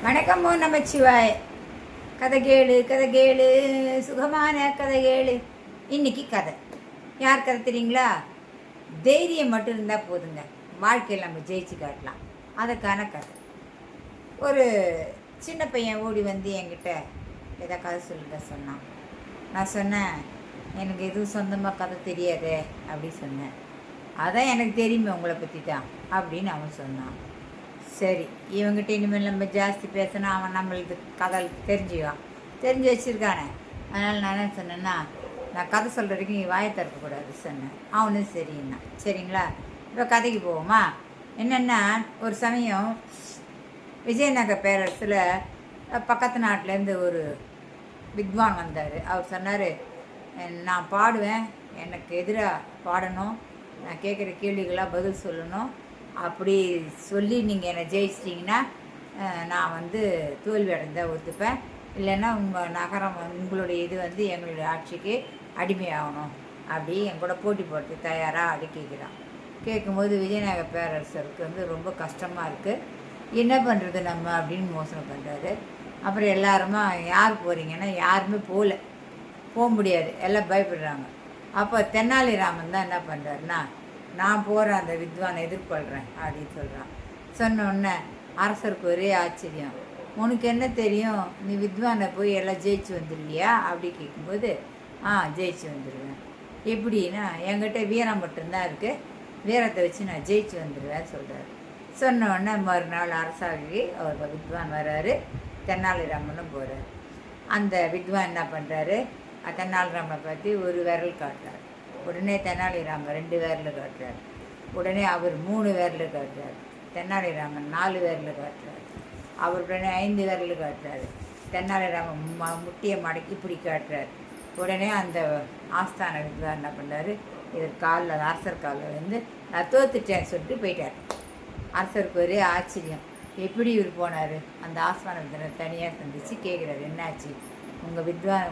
வணக்கம் நமச்சிவாய். கதை கேளு சுகமான கதை கேளு. இன்னைக்கு கதை யார் கதை தெரியுங்களா? தைரியம் மட்டும் இருந்தால் போதுங்க, வாழ்க்கையில் நம்ம ஜெயிச்சு காட்டலாம். அதுக்கான கதை. ஒரு சின்ன பையன் ஓடி வந்து என்கிட்ட ஏதோ கதை சொல்லுங்க சொன்னான். நான் சொன்னேன், எனக்கு எதுவும் சொந்தமாக கதை தெரியாதே அப்படி சொன்னேன். அதான் எனக்கு தெரியுமே உங்களை பற்றி தான் அப்படின்னு அவன் சொன்னான். சரி, இவங்ககிட்ட இனிமேல் நம்ம ஜாஸ்தி பேசினா அவன் நம்மளுக்கு கதை தெரிஞ்சு வச்சுருக்கானே. அதனால் நான் என்ன சொன்னேன்னா, நான் கதை சொல்கிற வரைக்கும் நீ வாயை திறக்கக்கூடாது சொன்னேன். அவனும் சரின்னா. சரிங்களா, இப்போ கதைக்கு போவோமா? என்னென்னா, ஒரு சமயம் விஜயநகர் பேரரசில் பக்கத்து நாட்டிலேருந்து ஒரு வித்வான் வந்தார். அவர் சொன்னார், நான் பாடுவேன், எனக்கு எதிராக பாடணும், நான் கேட்குற கேள்விகளாக பதில் சொல்லணும், அப்படி சொல்லி நீங்கள் என்னை ஜெயிச்சிட்டிங்கன்னா நான் வந்து தோல்வி அடைந்தால் ஒத்துப்பேன், இல்லைன்னா உங்கள் நகரம் உங்களுடைய இது வந்து எங்களுடைய ஆட்சிக்கு அடிமையாகணும், அப்படி என் கூட போட்டி போட்டு தயாராக அப்படி கேட்குறான். கேட்கும்போது விஜயநகர பேரரசருக்கு வந்து ரொம்ப கஷ்டமாக இருக்குது. என்ன பண்ணுறது நம்ம அப்படின்னு மோசனை பண்ணுறாரு. அப்புறம் எல்லாருமா யார் போகிறீங்கன்னா யாருமே போக முடியாது, எல்லாம் பயப்படுறாங்க. அப்போ தெனாலிராமன் தான் என்ன பண்ணுறாருன்னா, நான் போகிறேன், அந்த வித்வானை எதிர்கொள்கிறேன் அப்படின்னு சொல்கிறான். சொன்ன உடனே அரசருக்கு ஒரே ஆச்சரியம். உனக்கு என்ன தெரியும், நீ வித்வானை போய் எல்லாம் ஜெயிச்சு வந்துடுவியா அப்படி கேட்கும்போது, ஜெயிச்சு வந்துடுவேன். எப்படின்னா, என்கிட்ட வீரம் மட்டும்தான் இருக்குது, வீரத்தை வச்சு நான் ஜெயிச்சு வந்துடுவேன் சொல்கிறார். சொன்ன உடனே மறுநாள் அரசாகி அவர் வித்வான் வர்றாரு, தெனாலிராமனும் போகிறார். அந்த வித்வான் என்ன பண்ணுறாரு, தெனாலிராமனை பற்றி ஒரு விரல் காட்டுறார். உடனே தெனாலிராமன் 2 விரல் காட்டுறார். உடனே அவர் 3 விரல் காட்டுறார். தெனாலிராமன் 4 விரல் காட்டுறார். அவர் உடனே 5 விரல் காட்டுறாரு. தெனாலிராமன் முட்டியை மடக்கி இப்படி காட்டுறார். உடனே அந்த ஆஸ்தான வித்வான் என்ன பண்ணார், இது காலில் அரசர் காலில் வந்து நான் தோத்துட்டேன்னு சொல்லிட்டு போயிட்டார். அரசருக்கு ஒரே ஆச்சரியம். எப்படி இவர் போனார்? அந்த ஆஸ்தான வித்வானை தனியாக சந்தித்து கேட்குறாரு, என்னாச்சு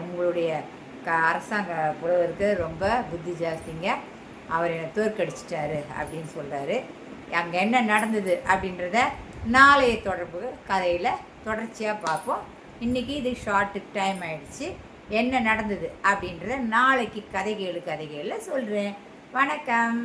உங்களுடைய அரசாங்க புலவருக்கு ரொம்ப புத்தி ஜாஸ்திங்க, அவர் என்னை தோற்கடிச்சிட்டாரு அப்படின்னு சொல்கிறாரு. அங்கே என்ன நடந்தது அப்படின்றத நாளைய தொடர்பு கதையில் தொடர்ச்சியாக பார்ப்போம். இன்றைக்கி இது ஷார்ட்டு டைம் ஆகிடுச்சு. என்ன நடந்தது அப்படின்றத நாளைக்கு கதைகளில் சொல்கிறேன். வணக்கம்.